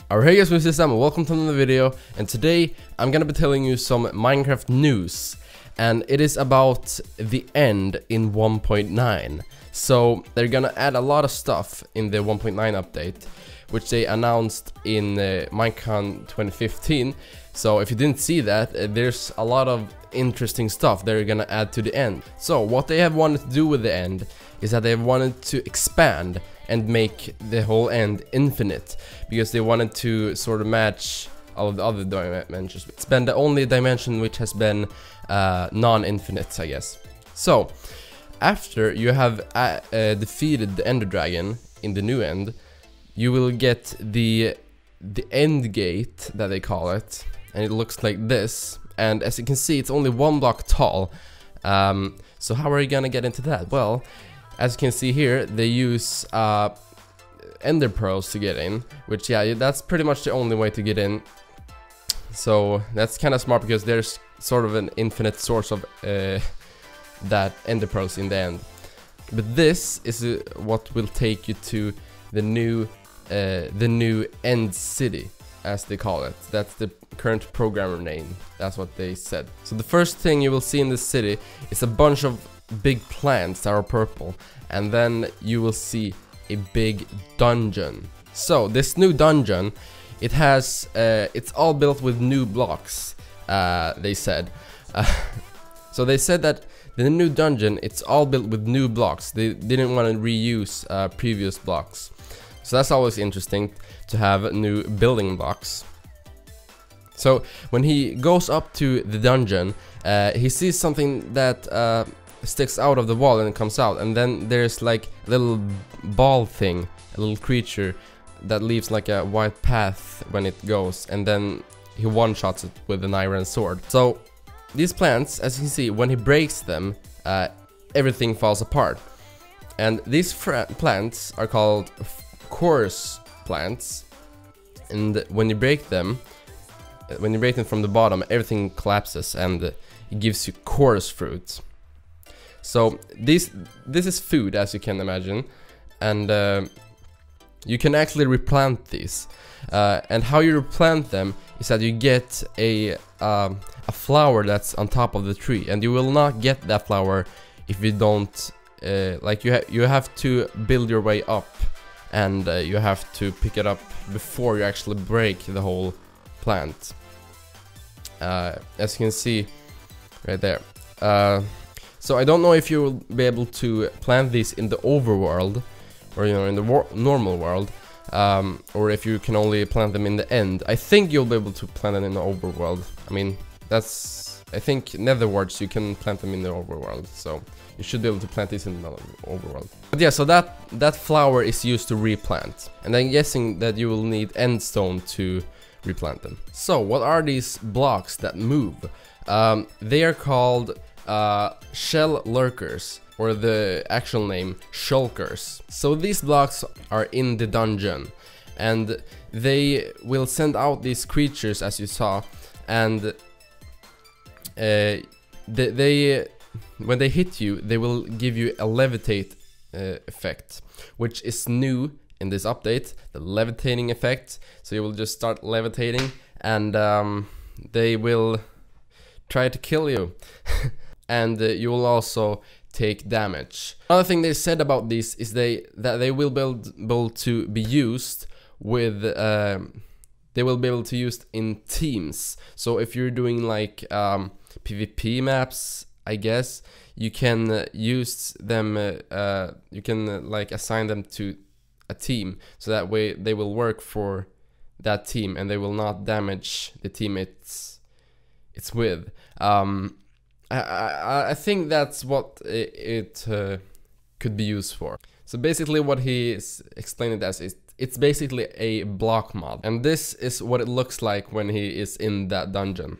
Alright, hey guys, this is SkiStam, welcome to another video, and today I'm gonna be telling you some Minecraft news, and it is about the end in 1.9. So they're gonna add a lot of stuff in the 1.9 update, which they announced in Minecon 2015. So if you didn't see that, there's a lot of interesting stuff they're gonna add to the end. So what they have wanted to do with the end is that they wanted to expand and make the whole end infinite, because they wanted to sort of match all of the other dimensions. It's been the only dimension which has been non-infinite, I guess. So after you have defeated the Ender Dragon in the new end, you will get the end gate, that they call it, and it looks like this. And as you can see, it's only 1 block tall. So how are you gonna get into that? Well, as you can see here, they use ender pearls to get in, which, yeah, that's pretty much the only way to get in. So that's kind of smart, because there's sort of an infinite source of that ender pearls in the end. But this is what will take you to the new end city, as they call it. That's the current programmer name. That's what they said. So the first thing you will see in this city is a bunch of big plants that are purple, and then you will see a big dungeon. So this new dungeon, it has it's all built with new blocks, they said. So they said that the new dungeon, it's all built with new blocks. They didn't want to reuse previous blocks. So that's always interesting to have new building blocks. So when he goes up to the dungeon, he sees something that sticks out of the wall and it comes out, and then there's like a little ball thing, a little creature that leaves like a white path when it goes, and then he one-shots it with an iron sword. So these plants, as you can see, when he breaks them, everything falls apart. And these plants are called coarse plants, and when you break them from the bottom, everything collapses and it gives you coarse fruit. So this is food, as you can imagine, and you can actually replant these. And how you replant them is that you get a flower that's on top of the tree, and you will not get that flower if you don't like you have to build your way up, and you have to pick it up before you actually break the whole plant. As you can see right there. So I don't know if you will be able to plant these in the overworld, or in the normal world, or if you can only plant them in the end. I think you'll be able to plant them in the overworld. I mean, I think netherwarts you can plant them in the overworld, so you should be able to plant these in the overworld. But yeah, so that flower is used to replant, and I'm guessing that you will need endstone to replant them. So what are these blocks that move? They are called shell lurkers, or the actual name shulkers. So these blocks are in the dungeon, and they will send out these creatures, as you saw, and when they hit you, they will give you a levitate effect, which is new in this update, the levitating effect. So you will just start levitating, and they will try to kill you. And you will also take damage. Another thing they said about this is that they will be able to be used with they will be able to use in teams. So if you're doing like PvP maps, I guess, you can use them, you can like assign them to a team, so that way they will work for that team and they will not damage the team it's with. I think that's what it could be used for. So basically what he is explaining it as is, it's basically a block mod, and this is what it looks like when he is in that dungeon.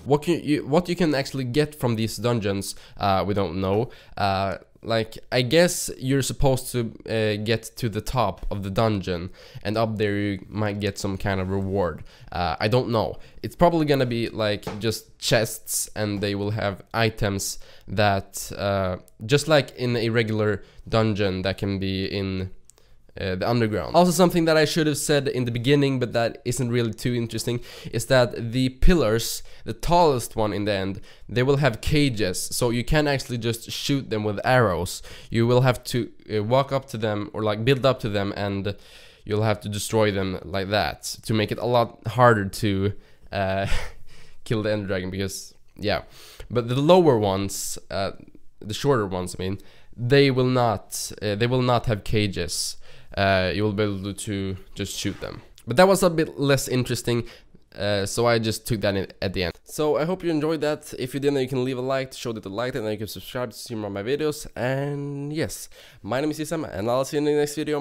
What you can actually get from these dungeons, we don't know. Like, I guess you're supposed to get to the top of the dungeon, and up there you might get some kind of reward. I don't know. It's probably gonna be like just chests, and they will have items that, just like in a regular dungeon that can be in the underground. Also, something that I should have said in the beginning, but that isn't really too interesting, is that the pillars, the tallest one in the end, they will have cages, so you can't actually just shoot them with arrows. You will have to walk up to them, or like build up to them, and you'll have to destroy them like that to make it a lot harder to kill the Ender Dragon, because yeah. But the lower ones, the shorter ones, I mean, they will not have cages. You will be able to just shoot them. But that was a bit less interesting, so I just took that in at the end. So I hope you enjoyed that. If you didn't, you can leave a like to show that you liked it, and you can subscribe to see more of my videos. And yes, my name is SkiStam, and I'll see you in the next video.